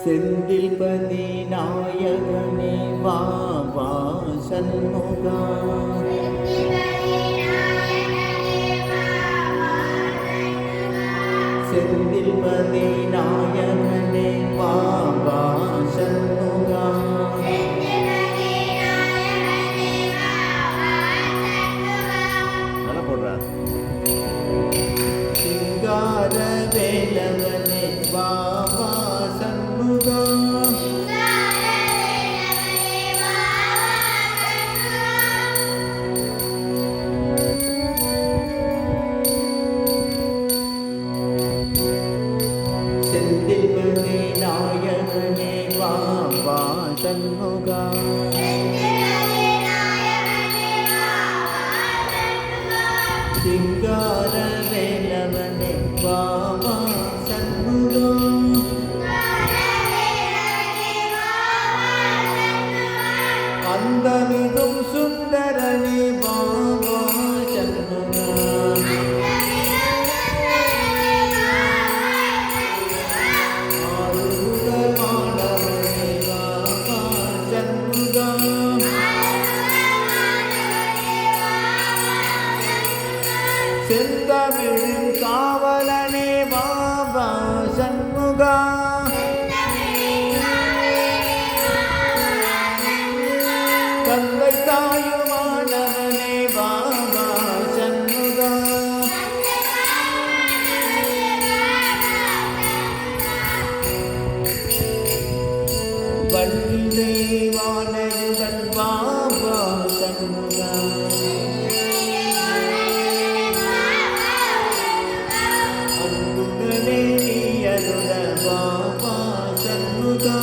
செந்தில்பதி நாயகனே வா வா சண்முகா. செந்தில்பதி நாயகனே வா வா சண்முகா. நல்லா போடுறா. சிங்கார வேலவனே வா வா சண்முகா. செந்தில்பதி நாயகனே வா வா சண்முகா. சிங்கார வேலவனே வா வா சண்முகா. அந்தமிகும் சுந்தரனே வா வா சண்முகா. ஆறுமுகமானவனே வா வா சண்முகா. செந்தமிழின் காவலனே வா வா சண்முகா. தந்தை தாயுமானவனே வா வா சண்முகா. வள்ளி வானயுடன் வா வா சண்முகா. அன்புடனே நீயருட வா வா சண்முகா.